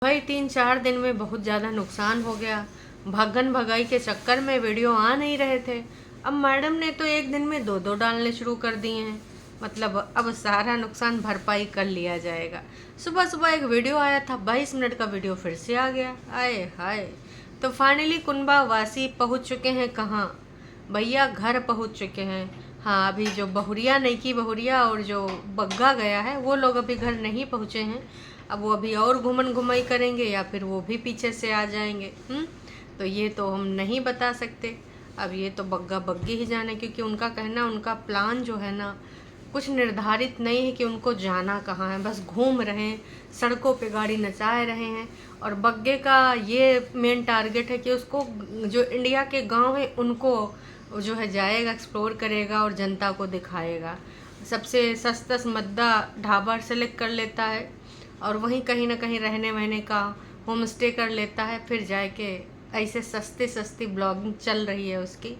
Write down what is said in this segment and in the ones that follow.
भाई 3-4 दिन में बहुत ज़्यादा नुकसान हो गया। भागन भगाई के चक्कर में वीडियो आ नहीं रहे थे। अब मैडम ने तो एक दिन में दो दो डालने शुरू कर दिए हैं। मतलब अब सारा नुकसान भरपाई कर लिया जाएगा। सुबह सुबह एक वीडियो आया था, 22 मिनट का वीडियो फिर से आ गया। आए हाय। तो फाइनली कुनबा वासी पहुंच चुके हैं कहाँ? भैया घर पहुंच चुके हैं। हाँ, अभी जो बहुरिया नईकी बहुरिया और जो बग्गा गया है वो लोग अभी घर नहीं पहुँचे हैं। अब वो अभी और घुमन घुमाई करेंगे या फिर वो भी पीछे से आ जाएंगे। तो ये तो हम नहीं बता सकते। अब ये तो बग्गा बग्गी ही जाने, क्योंकि उनका कहना, उनका प्लान जो है ना, कुछ निर्धारित नहीं है कि उनको जाना कहाँ है। बस घूम रहे हैं, सड़कों पे गाड़ी नचाए रहे हैं। और बग्गे का ये मेन टारगेट है कि उसको जो इंडिया के गांव हैं उनको जो है जाएगा, एक्सप्लोर करेगा और जनता को दिखाएगा। सबसे सस्ता मद्दा ढाबा सेलेक्ट कर लेता है और वहीं कहीं ना कहीं रहने वहने का होम स्टे कर लेता है। फिर जाके ऐसे सस्ते सस्ती ब्लॉगिंग चल रही है उसकी।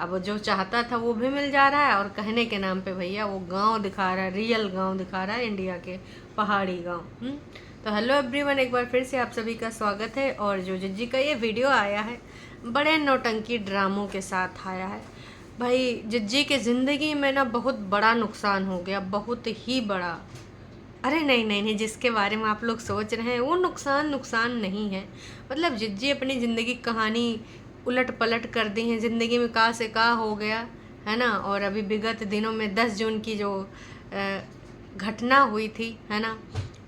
अब जो चाहता था वो भी मिल जा रहा है और कहने के नाम पे भैया वो गांव दिखा रहा है, रियल गांव दिखा रहा है, इंडिया के पहाड़ी गांव। तो हेलो एवरीवन, एक बार फिर से आप सभी का स्वागत है। और जो जिज्जी का ये वीडियो आया है, बड़े नौटंकी ड्रामों के साथ आया है। भाई जिज्जी के ज़िंदगी में ना बहुत बड़ा नुकसान हो गया, बहुत ही बड़ा। अरे नहीं नहीं नहीं, जिसके बारे में आप लोग सोच रहे हैं वो नुकसान नहीं है। मतलब जिज्जी अपनी ज़िंदगी की कहानी उलट पलट कर दी है। ज़िंदगी में का से का हो गया है ना। और अभी विगत दिनों में 10 जून की जो घटना हुई थी है ना,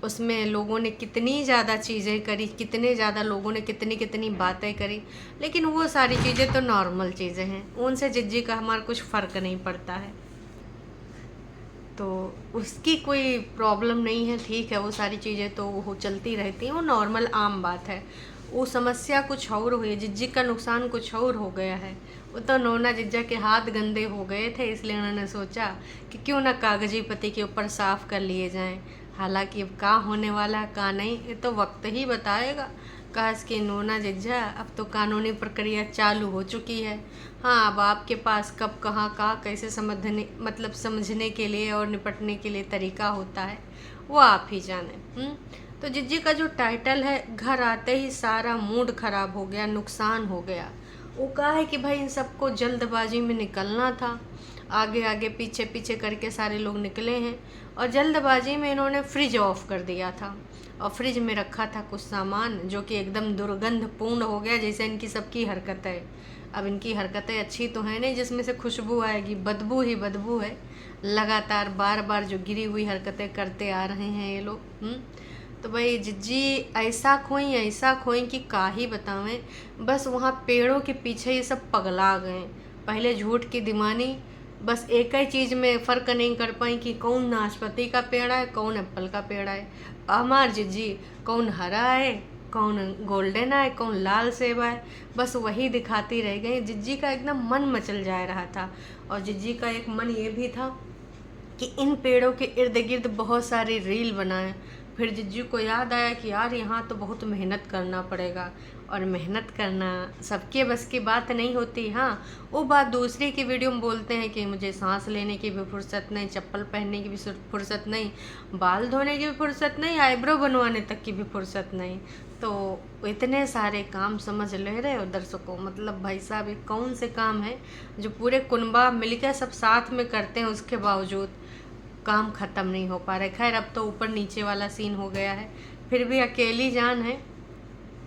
उसमें लोगों ने कितनी ज़्यादा चीज़ें करी, कितने ज़्यादा लोगों ने कितनी कितनी बातें करी। लेकिन वो सारी चीज़ें तो नॉर्मल चीज़ें हैं, उनसे जिज्जी का हमारा कुछ फ़र्क नहीं पड़ता है। तो उसकी कोई प्रॉब्लम नहीं है, ठीक है। वो सारी चीज़ें तो वो चलती रहती हैं, वो नॉर्मल आम बात है। वो समस्या कुछ और हुई, जिज्जी का नुकसान कुछ और हो गया है। वो तो नोना जिज्जा के हाथ गंदे हो गए थे, इसलिए उन्होंने सोचा कि क्यों ना कागजी पति के ऊपर साफ कर लिए जाएं। हालांकि अब का होने वाला है का नहीं, ये तो वक्त ही बताएगा। काश कि नोना जिज्जा, अब तो कानूनी प्रक्रिया चालू हो चुकी है। हाँ, अब आपके पास कब कहाँ का कैसे समझने के लिए और निपटने के लिए तरीका होता है, वो आप ही जाने। तो जिज्जी का जो टाइटल है, घर आते ही सारा मूड खराब हो गया, नुकसान हो गया। वो कहा है कि भाई इन सबको जल्दबाजी में निकलना था, आगे आगे पीछे पीछे करके सारे लोग निकले हैं और जल्दबाजी में इन्होंने फ्रिज ऑफ कर दिया था। और फ्रिज में रखा था कुछ सामान जो कि एकदम दुर्गंधपूर्ण हो गया, जैसे इनकी सबकी हरकतें। अब इनकी हरकतें अच्छी तो हैं नहीं जिसमें से खुशबू आएगी, बदबू ही बदबू है। लगातार बार बार जो गिरी हुई हरकतें करते आ रहे हैं ये लोग। तो भाई जिज्जी ऐसा खोई कि का ही बतावें। बस वहाँ पेड़ों के पीछे ये सब पगला गए। पहले झूठ की दीवानी, बस एक ही चीज़ में फ़र्क नहीं कर पाई कि कौन नाशपाती का पेड़ है, कौन एप्पल का पेड़ है। हमार जिज्जी कौन हरा है, कौन गोल्डन है, कौन लाल सेब है, बस वही दिखाती रह गई। जिज्जी का एकदम मन मचल जा रहा था। और जिज्जी का एक मन ये भी था कि इन पेड़ों के इर्द गिर्द बहुत सारी रील बनाएं। फिर जिज्जू को याद आया कि यार यहाँ तो बहुत मेहनत करना पड़ेगा, और मेहनत करना सबके बस की बात नहीं होती। हाँ, वो बात दूसरे की वीडियो में बोलते हैं कि मुझे सांस लेने की भी फुर्सत नहीं, चप्पल पहनने की भी फुर्सत नहीं, बाल धोने की भी फुर्सत नहीं, आईब्रो बनवाने तक की भी फुर्सत नहीं। तो इतने सारे काम समझ ले रहे हो दर्शकों। मतलब भाई साहब, ये कौन से काम है जो पूरे कुनबा मिलकर सब साथ में करते हैं, उसके बावजूद काम ख़त्म नहीं हो पा रहा है। खैर, अब तो ऊपर नीचे वाला सीन हो गया है, फिर भी अकेली जान है।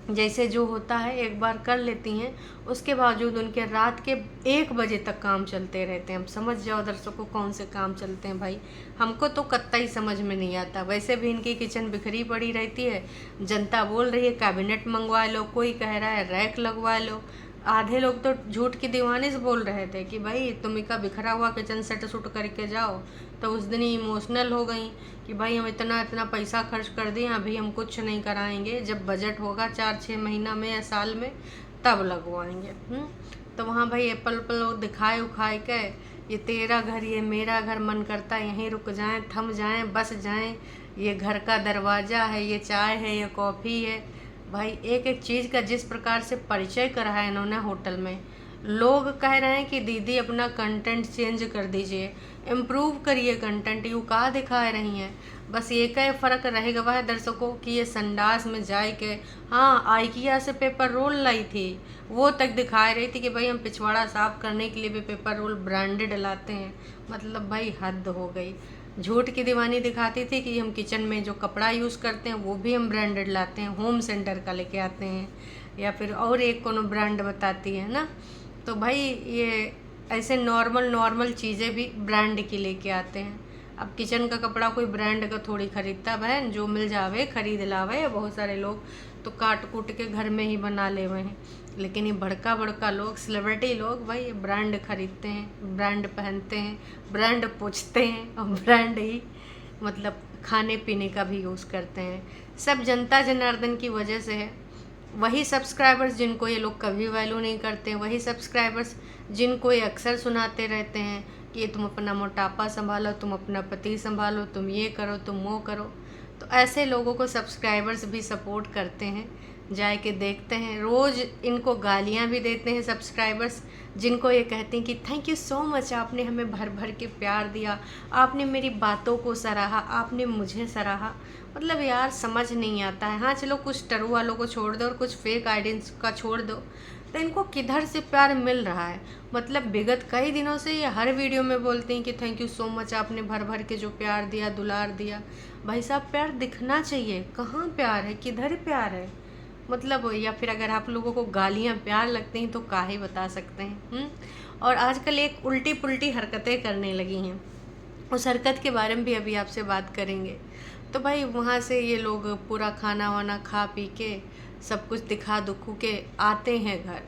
जैसे जो होता है एक बार कर लेती हैं, उसके बावजूद उनके रात के 1 बजे तक काम चलते रहते हैं। अब समझ जाओ दर्शकों कौन से काम चलते हैं भाई। हमको तो कत्तई समझ में नहीं आता। वैसे भी इनकी किचन बिखरी पड़ी रहती है। जनता बोल रही है कैबिनेट मंगवा लो, कोई कह रहा है रैक लगवा लो। आधे लोग तो झूठ की दीवानी से बोल रहे थे कि भाई तुम्ही का बिखरा हुआ किचन सेट सूट करके जाओ। तो उस दिन इमोशनल हो गई कि भाई हम इतना इतना पैसा खर्च कर दिए, अभी हम कुछ नहीं कराएंगे, जब बजट होगा 4-6 महीना में या साल में तब लगवाएंगे। तो वहाँ भाई एप्पल उप्पल दिखाए उखाए के, ये तेरा घर ये मेरा घर, मन करता है यहीं रुक जाएं, थम जाएं, बस जाएं, ये घर का दरवाज़ा है, ये चाय है, ये कॉफ़ी है। भाई एक एक चीज़ का जिस प्रकार से परिचय करा है इन्होंने होटल में। लोग कह रहे हैं कि दीदी अपना कंटेंट चेंज कर दीजिए, इम्प्रूव करिए कंटेंट, यू का दिखा रही हैं। बस एक ही फ़र्क रहेगा वह दर्शकों कि ये संडास में जाए के हाँ आइकिया से पेपर रोल लाई थी, वो तक दिखा रही थी कि भाई हम पिछवाड़ा साफ करने के लिए भी पेपर रोल ब्रांडेड लाते हैं। मतलब भाई हद हो गई। झूठ की दीवानी दिखाती थी कि हम किचन में जो कपड़ा यूज़ करते हैं वो भी हम ब्रांडेड लाते हैं, होम सेंटर का लेके आते हैं, या फिर और एक कोनो ब्रांड बताती है ना। तो भाई ये ऐसे नॉर्मल चीज़ें भी ब्रांड की लेके आते हैं। अब किचन का कपड़ा कोई ब्रांड का थोड़ी खरीदता बहन, जो मिल जावे खरीद लावे। बहुत सारे लोग तो काट कूट के घर में ही बना ले हुए हैं, लेकिन ये बड़का लोग सेलिब्रिटी लोग भाई ब्रांड खरीदते हैं, ब्रांड पहनते हैं, ब्रांड पूछते हैं और ब्रांड ही मतलब खाने पीने का भी यूज़ करते हैं। सब जनता जनार्दन की वजह से है। वही सब्सक्राइबर्स जिनको ये लोग कभी वैल्यू नहीं करते, वही सब्सक्राइबर्स जिनको ये अक्सर सुनाते रहते हैं कि तुम अपना मोटापा संभालो, तुम अपना पति संभालो, तुम ये करो, तुम वो करो। तो ऐसे लोगों को सब्सक्राइबर्स भी सपोर्ट करते हैं, जाए के देखते हैं। रोज़ इनको गालियाँ भी देते हैं सब्सक्राइबर्स, जिनको ये कहते हैं कि थैंक यू सो मच, आपने हमें भर भर के प्यार दिया, आपने मेरी बातों को सराहा, आपने मुझे सराहा। मतलब यार समझ नहीं आता है। हाँ चलो कुछ टरू वालों को छोड़ दो और कुछ फेक आइडेंटिटी का छोड़ दो, तो इनको किधर से प्यार मिल रहा है? मतलब विगत कई दिनों से ये हर वीडियो में बोलते हैं कि थैंक यू सो मच, आपने भर भर के जो प्यार दिया, दुलार दिया। भाई साहब प्यार दिखना चाहिए, कहाँ प्यार है, किधर प्यार है? मतलब या फिर अगर आप लोगों को गालियाँ प्यार लगती हैं तो काहे बता सकते हैं। और आजकल एक उल्टी पुल्टी हरकतें करने लगी हैं, उस हरकत के बारे में भी अभी आपसे बात करेंगे। तो भाई वहाँ से ये लोग पूरा खाना वाना खा पी के सब कुछ दिखा दुखू के आते हैं घर,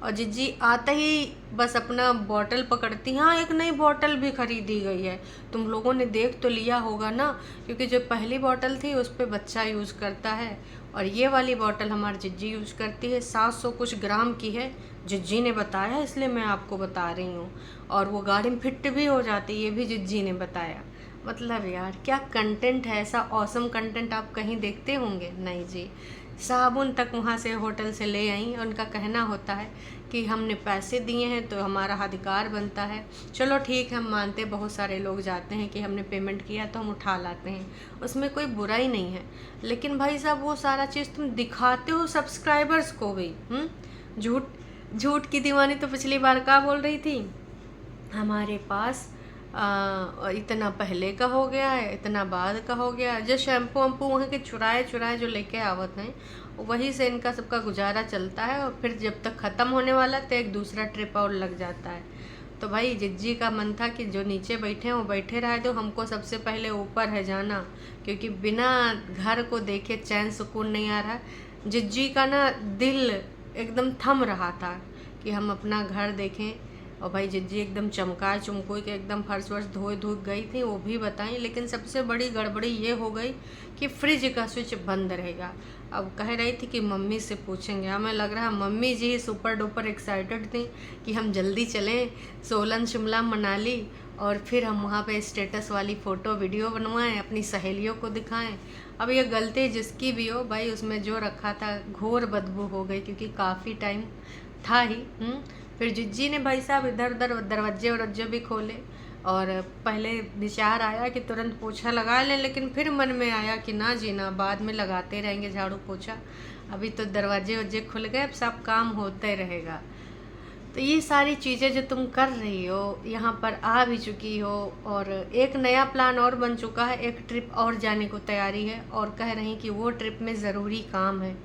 और जिज्जी आते ही बस अपना बॉटल पकड़ती, हाँ एक नई बॉटल भी खरीदी गई है, तुम लोगों ने देख तो लिया होगा ना, क्योंकि जो पहली बॉटल थी उस पर बच्चा यूज़ करता है, और ये वाली बॉटल हमारी जिज्जी यूज़ करती है, 700 कुछ ग्राम की है, जिज्जी ने बताया इसलिए मैं आपको बता रही हूँ। और वो गाड़ी में फिट भी हो जाती है, ये भी जिज्जी ने बताया। मतलब यार क्या कंटेंट है, ऐसा ऑसम कंटेंट आप कहीं देखते होंगे? नहीं जी। साबुन तक वहाँ से होटल से ले आई, उनका कहना होता है कि हमने पैसे दिए हैं तो हमारा अधिकार बनता है। चलो ठीक है, हम मानते, बहुत सारे लोग जाते हैं कि हमने पेमेंट किया तो हम उठा लाते हैं, उसमें कोई बुराई नहीं है। लेकिन भाई साहब वो सारा चीज़ तुम दिखाते हो सब्सक्राइबर्स को भी। झूठ की दीवानी तो पिछली बार क्या बोल रही थी, हमारे पास इतना पहले का हो गया है, इतना बाद का हो गया है। जो शैम्पू वम्पू वहाँ के चुराए जो लेके आवत हैं, वही से इनका सबका गुजारा चलता है, और फिर जब तक ख़त्म होने वाला तो एक दूसरा ट्रिप और लग जाता है। तो भाई जिज्जी का मन था कि जो नीचे बैठे हैं वो बैठे रहे, तो हमको सबसे पहले ऊपर है जाना, क्योंकि बिना घर को देखे चैन सुकून नहीं आ रहा। जिज्जी का ना दिल एकदम थम रहा था कि हम अपना घर देखें। और भाई जिज्जी एकदम चमकाए चमकोई के एकदम फर्श वर्श धोए धूप गई थी, वो भी बताई। लेकिन सबसे बड़ी गड़बड़ी ये हो गई कि फ्रिज का स्विच बंद रहेगा। अब कह रही थी कि मम्मी से पूछेंगे। हमें लग रहा है मम्मी जी सुपर डुपर एक्साइटेड थी कि हम जल्दी चलें सोलन शिमला मनाली, और फिर हम वहाँ पे स्टेटस वाली फ़ोटो वीडियो बनवाएं, अपनी सहेलियों को दिखाएं। अब ये गलती जिसकी भी हो भाई, उसमें जो रखा था घोर बदबू हो गई, क्योंकि काफ़ी टाइम था ही। फिर जिज्जी ने भाई साहब इधर उधर दरवाजे वरज्जे भी खोले, और पहले विचार आया कि तुरंत पोछा लगा लें, लेकिन फिर मन में आया कि ना जी ना, बाद में लगाते रहेंगे झाड़ू पोछा, अभी तो दरवाजे वज्जे खुल गए, अब सब काम होते रहेगा। तो ये सारी चीज़ें जो तुम कर रही हो, यहाँ पर आ भी चुकी हो, और एक नया प्लान और बन चुका है, एक ट्रिप और जाने को तैयारी है, और कह रही कि वो ट्रिप में ज़रूरी काम है।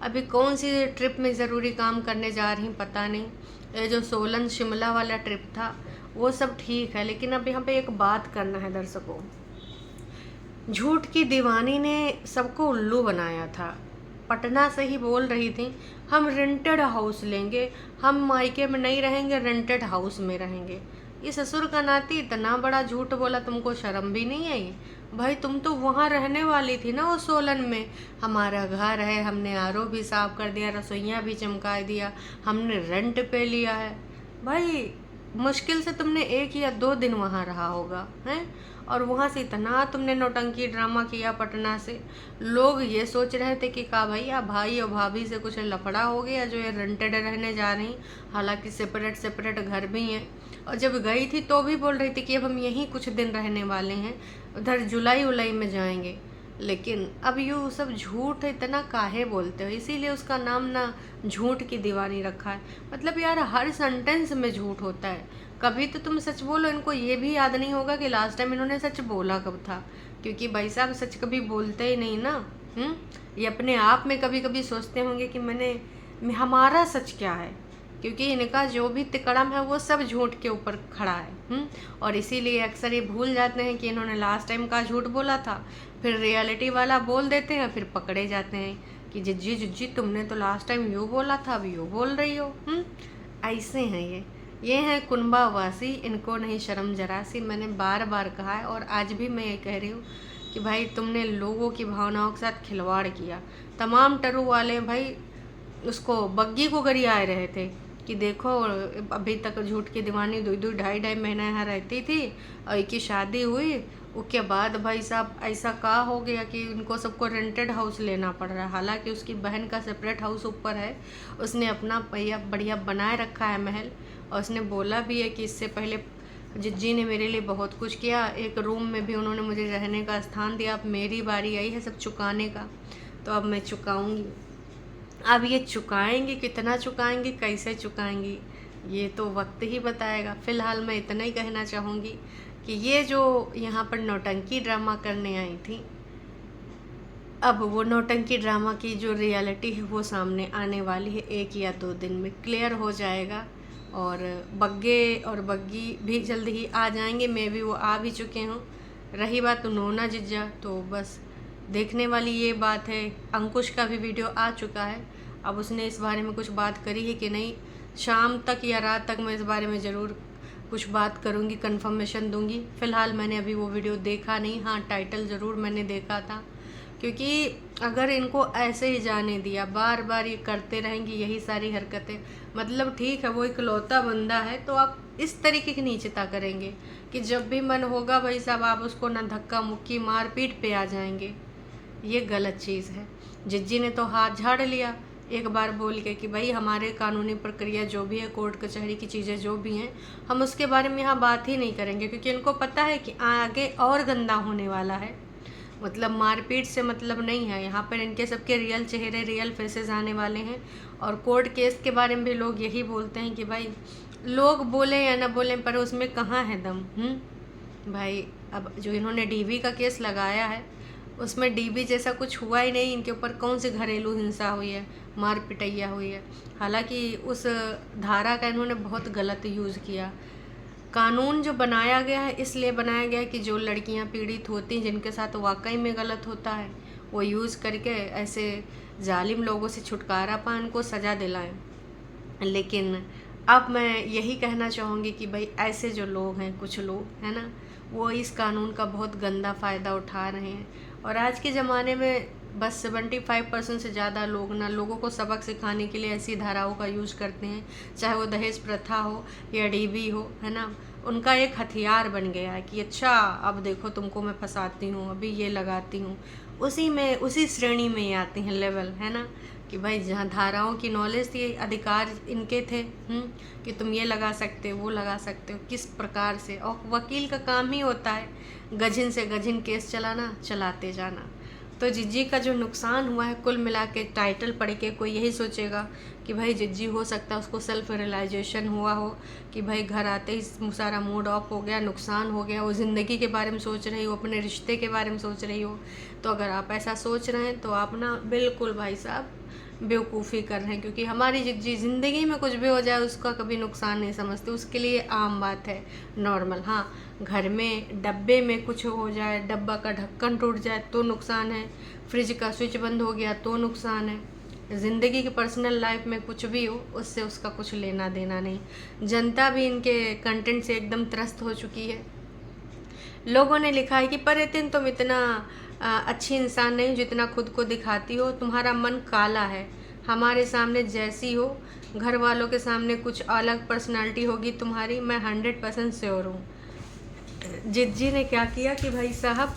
अभी कौन सी ट्रिप में ज़रूरी काम करने जा रही पता नहीं। ये जो सोलन शिमला वाला ट्रिप था वो सब ठीक है, लेकिन अब यहाँ पे एक बात करना है दर्शकों। झूठ की दीवानी ने सबको उल्लू बनाया था। पटना से ही बोल रही थी हम रेंटेड हाउस लेंगे, हम मायके में नहीं रहेंगे, रेंटेड हाउस में रहेंगे। ये ससुर का नाती इतना बड़ा झूठ बोला, तुमको शर्म भी नहीं आई? भाई तुम तो वहाँ रहने वाली थी ना, वो सोलन में। हमारा घर है, हमने आरओ भी साफ कर दिया, रसोइयाँ भी चमका दिया, हमने रेंट पे लिया है। भाई मुश्किल से तुमने 1 या 2 दिन वहाँ रहा होगा हैं, और वहाँ से इतना तुमने नौटंकी ड्रामा किया पटना से। लोग ये सोच रहे थे कि का भैया भाई और भाभी से कुछ लफड़ा हो गया जो ये रेंटेड रहने जा रही, हालांकि सेपरेट घर भी हैं। और जब गई थी तो भी बोल रही थी कि अब हम यहीं कुछ दिन रहने वाले हैं, उधर जुलाई उलाई में जाएंगे। लेकिन अब यू सब झूठ इतना काहे बोलते हो, इसीलिए उसका नाम ना झूठ की दीवानी रखा है। मतलब यार हर सेंटेंस में झूठ होता है। कभी तो तुम सच बोलो, इनको ये भी याद नहीं होगा कि लास्ट टाइम इन्होंने सच बोला कब था, क्योंकि भाई साहब सच कभी बोलते ही नहीं ना। ये अपने आप में कभी कभी सोचते होंगे कि हमारा सच क्या है, क्योंकि इनका जो भी तिकड़म है वो सब झूठ के ऊपर खड़ा है। और इसीलिए अक्सर ये भूल जाते हैं कि इन्होंने लास्ट टाइम का झूठ बोला था, फिर रियलिटी वाला बोल देते हैं, फिर पकड़े जाते हैं कि जिज्जी जिज्जी तुमने तो लास्ट टाइम यूँ बोला था, अब यूँ बोल रही हो। ऐसे हैं ये हैं कुनबा वासी, इनको नहीं शर्म जरा सी। मैंने बार बार कहा है और आज भी मैं ये कह रही हूँ कि भाई तुमने लोगों की भावनाओं के साथ खिलवाड़ किया। तमाम टरू वाले भाई उसको बग्गी को गरियाए रहे थे कि देखो अभी तक झूठ की दीवानी 2-2 ढाई महीना यहाँ रहती थी और एक की शादी हुई, उसके बाद भाई साहब ऐसा का हो गया कि इनको सबको रेंटेड हाउस लेना पड़ रहा है। हालांकि उसकी बहन का सेपरेट हाउस ऊपर है, उसने अपना बढ़िया बनाए रखा है महल। और उसने बोला भी है कि इससे पहले जिज्जी ने मेरे लिए बहुत कुछ किया, एक रूम में भी उन्होंने मुझे रहने का स्थान दिया। अब मेरी बारी आई है सब चुकाने का, तो अब मैं चुकाऊंगी। अब ये चुकाएंगे, कितना चुकाएंगे, कैसे चुकाएंगी, ये तो वक्त ही बताएगा। फिलहाल मैं इतना ही कहना चाहूँगी कि ये जो यहाँ पर नौटंकी ड्रामा करने आई थी, अब वो नौटंकी ड्रामा की जो रियलिटी है वो सामने आने वाली है। 1 या 2 दिन में क्लियर हो जाएगा और बग्गे और बग्गी भी जल्द ही आ जाएंगे। मैं भी वो आ भी चुके हूँ। रही बात नोना जिज्जा, तो बस देखने वाली ये बात है। अंकुश का भी वीडियो आ चुका है, अब उसने इस बारे में कुछ बात करी है कि नहीं, शाम तक या रात तक मैं इस बारे में ज़रूर कुछ बात करूँगी, कंफर्मेशन दूंगी। फ़िलहाल मैंने अभी वो वीडियो देखा नहीं। हाँ, टाइटल ज़रूर मैंने देखा था, क्योंकि अगर इनको ऐसे ही जाने दिया, बार बार ये करते रहेंगी यही सारी हरकतें, मतलब ठीक है वो इकलौता बंदा है तो आप इस तरीके की नीचता करेंगे कि जब भी मन होगा भाई साहब आप उसको ना धक्का मुक्की मार पीट पे आ जाएंगे। ये गलत चीज़ है। जिज्जी ने तो हाथ झाड़ लिया एक बार बोल के कि भाई हमारे कानूनी प्रक्रिया जो भी है, कोर्ट कचहरी की चीज़ें जो भी हैं, हम उसके बारे में यहाँ बात ही नहीं करेंगे, क्योंकि इनको पता है कि आगे और गंदा होने वाला है। मतलब मारपीट से मतलब नहीं है, यहाँ पर इनके सबके रियल चेहरे, रियल फेसेस आने वाले हैं। और कोर्ट केस के बारे में भी लोग यही बोलते हैं कि भाई लोग बोले या ना बोले पर उसमें कहाँ है दम। भाई अब जो इन्होंने डीवी का केस लगाया है उसमें डीबी जैसा कुछ हुआ ही नहीं। इनके ऊपर कौन सी घरेलू हिंसा हुई है, मार पिटैया हुई है। हालांकि उस धारा का इन्होंने बहुत गलत यूज़ किया। कानून जो बनाया गया है इसलिए बनाया गया है कि जो लड़कियां पीड़ित होती हैं, जिनके साथ वाकई में गलत होता है, वो यूज़ करके ऐसे जालिम लोगों से छुटकारा पाएं, उनको सज़ा दिलाएं। लेकिन अब मैं यही कहना चाहूँगी कि भाई ऐसे जो लोग हैं, कुछ लोग है ना, वो इस कानून का बहुत गंदा फ़ायदा उठा रहे हैं। और आज के ज़माने में बस 75% से ज़्यादा लोग ना लोगों को सबक सिखाने के लिए ऐसी धाराओं का यूज़ करते हैं, चाहे वो दहेज प्रथा हो या डीबी हो, है ना। उनका एक हथियार बन गया है कि अच्छा अब देखो तुमको मैं फंसाती हूँ, अभी ये लगाती हूँ। उसी श्रेणी में ये आती हैं लेवल, है ना, कि भाई जहाँ धाराओं की नॉलेज थी, अधिकार इनके थे कि तुम ये लगा सकते हो, वो लगा सकते हो, किस प्रकार से। और वकील का काम ही होता है गजिन से गजिन केस चलाना, चलाते जाना। तो जिज्जी का जो नुकसान हुआ है, कुल मिला के टाइटल पढ़ के कोई यही सोचेगा कि भाई जिज्जी हो सकता है उसको सेल्फ रियलाइजेशन हुआ हो कि भाई घर आते ही सारा मूड ऑफ हो गया, नुकसान हो गया, वो ज़िंदगी के बारे में सोच रही हो, अपने रिश्ते के बारे में सोच रही हो। तो अगर आप ऐसा सोच रहे हैं तो आप ना बिल्कुल भाई साहब बेवकूफ़ी कर रहे हैं, क्योंकि हमारी जिज्जी ज़िंदगी में कुछ भी हो जाए उसका कभी नुकसान नहीं समझते, उसके लिए आम बात है, नॉर्मल। हाँ, घर में डब्बे में कुछ हो जाए, डब्बा का ढक्कन टूट जाए तो नुकसान है, फ्रिज का स्विच बंद हो गया तो नुकसान है। ज़िंदगी की पर्सनल लाइफ में कुछ भी हो उससे उसका कुछ लेना देना नहीं। जनता भी इनके कंटेंट से एकदम त्रस्त हो चुकी है। लोगों ने लिखा है कि परितिन तुम इतना अच्छी इंसान नहीं जितना खुद को दिखाती हो, तुम्हारा मन काला है, हमारे सामने जैसी हो, घर वालों के सामने कुछ अलग पर्सनालिटी होगी तुम्हारी, मैं 100% श्योर हूँ। जिज्जी ने क्या किया कि भाई साहब,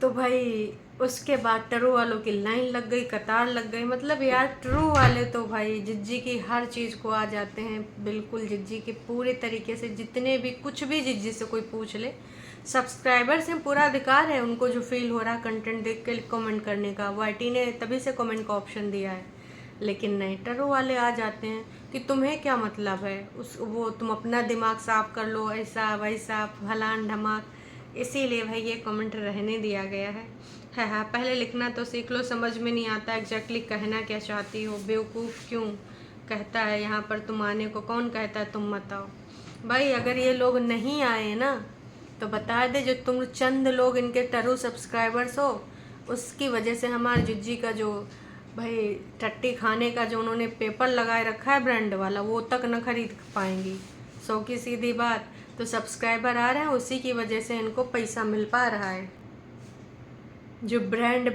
तो भाई उसके बाद ट्रू वालों की लाइन लग गई, कतार लग गई। मतलब यार ट्रू वाले तो भाई जिज्जी की हर चीज़ को आ जाते हैं, बिल्कुल जिज्जी के पूरे तरीके से, जितने भी कुछ भी जिज्जी से कोई पूछ ले सब्सक्राइबर से पूरा अधिकार है उनको जो फील हो रहा है कंटेंट देख के कमेंट करने का। वाईटी ने तभी से कमेंट का ऑप्शन दिया है, लेकिन नहीं, टरो वाले आ जाते हैं कि तुम्हें क्या मतलब है, वो तुम अपना दिमाग साफ कर लो, ऐसा वैसा फलान ढमाक। इसीलिए भाई ये कमेंट रहने दिया गया है। हाँ, पहले लिखना तो सीख लो, समझ में नहीं आता एग्जैक्टली कहना क्या चाहती हो। बेवकूफ़ क्यों कहता है यहाँ पर, तुम आने को कौन कहता है, तुम बताओ भाई। अगर ये लोग नहीं आए ना तो बता दे, जो तुम चंद लोग इनके टरू सब्सक्राइबर्स हो, उसकी वजह से हमारे जिज्जी का जो भाई टट्टी खाने का जो उन्होंने पेपर लगाए रखा है ब्रांड वाला, वो तक न खरीद पाएंगी। सो की सीधी बात, तो सब्सक्राइबर आ रहे हैं, उसी की वजह से इनको पैसा मिल पा रहा है। जो ब्रांड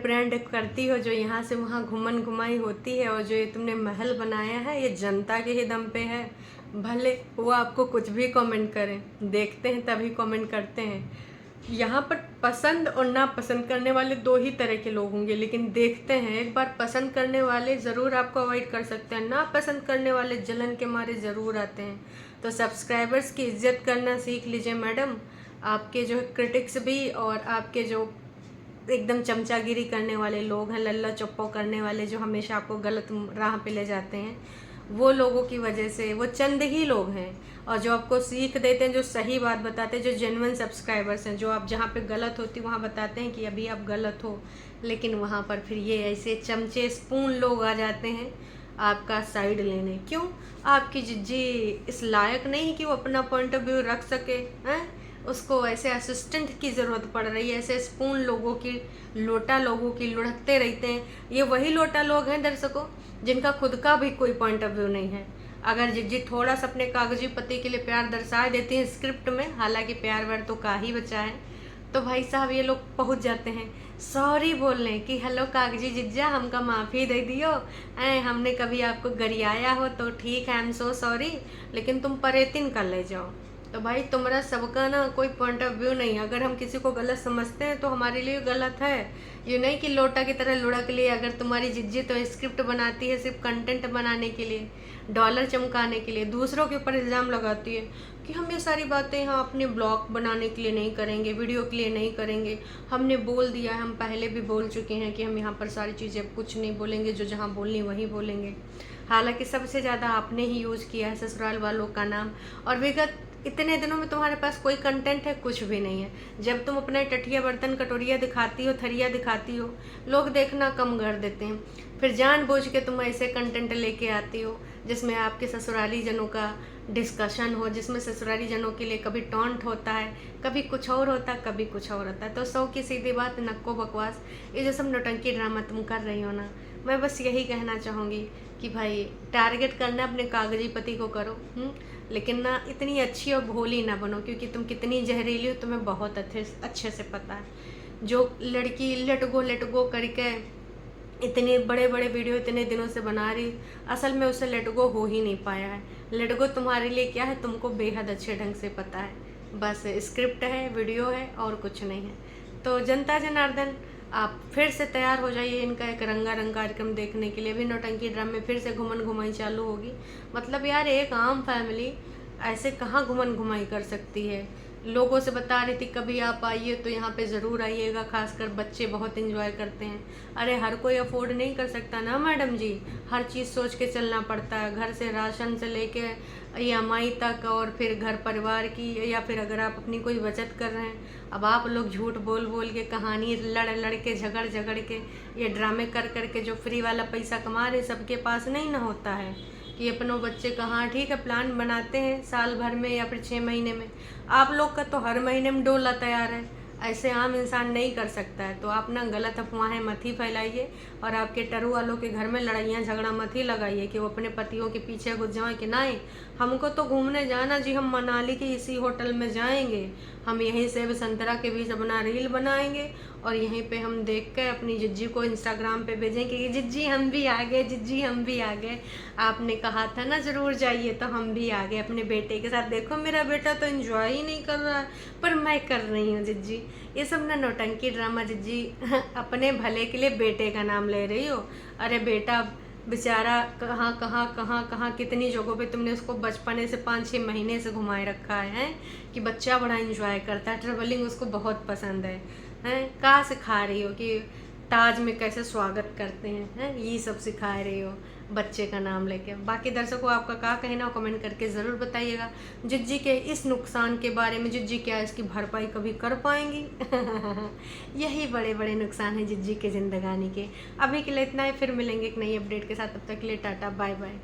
करती हो, जो यहाँ से वहाँ घुमन घुमाई होती है, और जो ये तुमने महल बनाया है, ये जनता के ही दम पे है। भले वो आपको कुछ भी कमेंट करें, देखते हैं तभी कमेंट करते हैं। यहाँ पर पसंद और ना पसंद करने वाले दो ही तरह के लोग होंगे, लेकिन देखते हैं। एक बार पसंद करने वाले ज़रूर आपको अवॉइड कर सकते हैं, ना पसंद करने वाले जलन के मारे ज़रूर आते हैं। तो सब्सक्राइबर्स की इज्जत करना सीख लीजिए मैडम। आपके जो क्रिटिक्स भी और आपके जो एकदम चमचागिरी करने वाले लोग हैं, लल्ला चप्पो करने वाले, जो हमेशा आपको गलत राह पे ले जाते हैं, वो लोगों की वजह से, वो चंद ही लोग हैं। और जो आपको सीख देते हैं, जो सही बात बताते हैं, जो जेन्युइन सब्सक्राइबर्स हैं, जो आप जहाँ पे गलत होती वहाँ बताते हैं कि अभी आप गलत हो, लेकिन वहाँ पर फिर ये ऐसे चमचे स्पून लोग आ जाते हैं आपका साइड लेने। क्यों? आपकी जिज्जी इस लायक नहीं कि वो अपना पॉइंट ऑफ व्यू रख सके हैं? उसको ऐसे असिस्टेंट की ज़रूरत पड़ रही है, ऐसे स्पून लोगों की, लोटा लोगों की लुढ़कते रहते हैं। ये वही लोटा लोग हैं दर्शकों जिनका खुद का भी कोई पॉइंट ऑफ व्यू नहीं है। अगर जिज्जी थोड़ा सा अपने कागजी पति के लिए प्यार दर्शा देती हैं स्क्रिप्ट में, हालांकि प्यार व्यार तो का ही बचा है, तो भाई साहब ये लोग पहुंच जाते हैं सॉरी बोलने कि हेलो कागजी जिज्जा, हमका माफ़ी दे दियो, हमने कभी आपको गरियाया हो तो ठीक है, आई एम सो सॉरी, लेकिन तुम परेतिन कर ले जाओ। तो भाई तुम्हारा सबका ना कोई पॉइंट ऑफ व्यू नहीं है। अगर हम किसी को गलत समझते हैं तो हमारे लिए गलत है, ये नहीं कि लोटा की तरह लुढ़क लिए। अगर तुम्हारी जिज्जी तो स्क्रिप्ट बनाती है सिर्फ कंटेंट बनाने के लिए, डॉलर चमकाने के लिए, दूसरों के ऊपर इल्ज़ाम लगाती है कि हम ये सारी बातें यहाँ अपने ब्लॉग बनाने के लिए नहीं करेंगे, वीडियो के लिए नहीं करेंगे, हमने बोल दिया है, हम पहले भी बोल चुके हैं कि हम यहाँ पर सारी चीज़ें कुछ नहीं बोलेंगे, जो जहाँ बोलनी वही बोलेंगे। हालांकि सबसे ज़्यादा आपने ही यूज़ किया है ससुराल वालों का नाम, और विगत इतने दिनों में तुम्हारे पास कोई कंटेंट है? कुछ भी नहीं है। जब तुम अपना टठिया बर्तन कटोरिया दिखाती हो, थरिया दिखाती हो, लोग देखना कम कर देते हैं। फिर जानबूझ के तुम ऐसे कंटेंट लेके आती हो जिसमें आपके ससुराली जनों का डिस्कशन हो, जिसमें ससुराली जनों के लिए कभी टॉन्ट होता है, कभी कुछ और होता है, कभी कुछ और होता है। तो सौ की सीधी बात, नक्को बकवास, ये जो सब नौटंकी ड्रामा तुम कर रही हो ना, मैं बस यही कहना चाहूँगी कि भाई टारगेट करना अपने कागजी पति को करो, लेकिन ना इतनी अच्छी और भोली ना बनो, क्योंकि तुम कितनी जहरीली हो तुम्हें बहुत अच्छे से पता है। जो लड़की लेट गो करके इतने बड़े बड़े वीडियो इतने दिनों से बना रही, असल में उसे लेट गो हो ही नहीं पाया है। लेट गो तुम्हारे लिए क्या है तुमको बेहद अच्छे ढंग से पता है, बस स्क्रिप्ट है, वीडियो है और कुछ नहीं है। तो जनता जनार्दन, आप फिर से तैयार हो जाइए इनका एक रंगारंग कार्यक्रम देखने के लिए। भी नौटंकी ड्रामे फिर से घुमन घुमाई चालू होगी। मतलब यार, एक आम फैमिली ऐसे कहाँ घुमन घुमाई कर सकती है? लोगों से बता रही थी कभी आप आइए तो यहाँ पे ज़रूर आइएगा, खासकर बच्चे बहुत एंजॉय करते हैं। अरे हर कोई अफोर्ड नहीं कर सकता ना मैडम जी, हर चीज़ सोच के चलना पड़ता है, घर से राशन से लेके EMI तक, और फिर घर परिवार की, या फिर अगर आप अपनी कोई बचत कर रहे हैं। अब आप लोग झूठ बोल बोल के, कहानी लड़ के, झगड़ के, ये ड्रामे कर के जो फ्री वाला पैसा कमा रहे, सबके पास नहीं ना होता है कि अपनों बच्चे कहाँ, ठीक है प्लान बनाते हैं साल भर में या फिर 6 महीने में, आप लोग का तो हर महीने में डोला तैयार है, ऐसे आम इंसान नहीं कर सकता है। तो आप ना गलत अफवाहें मत ही फैलाइए, और आपके टरू वालों के घर में लड़ाइयाँ झगड़ा मत ही लगाइए कि वो अपने पतियों के पीछे घुस जाएं कि नहीं हमको तो घूमने जाना जी, हम मनाली के इसी होटल में जाएंगे, हम यहीं सेब संतरा के बीच अपना रील बनाएंगे, और यहीं पे हम देख के अपनी जिज्जी को इंस्टाग्राम पे भेजेंगे कि जिज्जी हम भी आ गए, जिज्जी हम भी आ गए, आपने कहा था ना ज़रूर जाइए तो हम भी आ गए अपने बेटे के साथ, देखो मेरा बेटा तो एंजॉय ही नहीं कर रहा है पर मैं कर रही हूँ जिज्जी। ये सब ना नौटंकी ड्रामा जिज्जी अपने भले के लिए बेटे का नाम ले रही हो। अरे बेटा बेचारा कहाँ कहाँ कहाँ कहाँ कितनी जगहों पे तुमने उसको बचपने से 5-6 महीने से घुमाए रखा है कि बच्चा बड़ा इंजॉय करता है, ट्रेवलिंग उसको बहुत पसंद है। हैं कहाँ सिखा रही हो कि ताज में कैसे स्वागत करते हैं, ये सब सिखा रही हो बच्चे का नाम लेके। बाकी दर्शकों आपका क्या कहना हो कमेंट करके ज़रूर बताइएगा। जिज्जी के इस नुकसान के बारे में, जिज्जी क्या इसकी भरपाई कभी कर पाएंगी? यही बड़े बड़े नुकसान हैं जिज्जी के ज़िंदगानी के। अभी के लिए इतना ही, फिर मिलेंगे एक नई अपडेट के साथ। तब तक के लिए टाटा बाय बाय।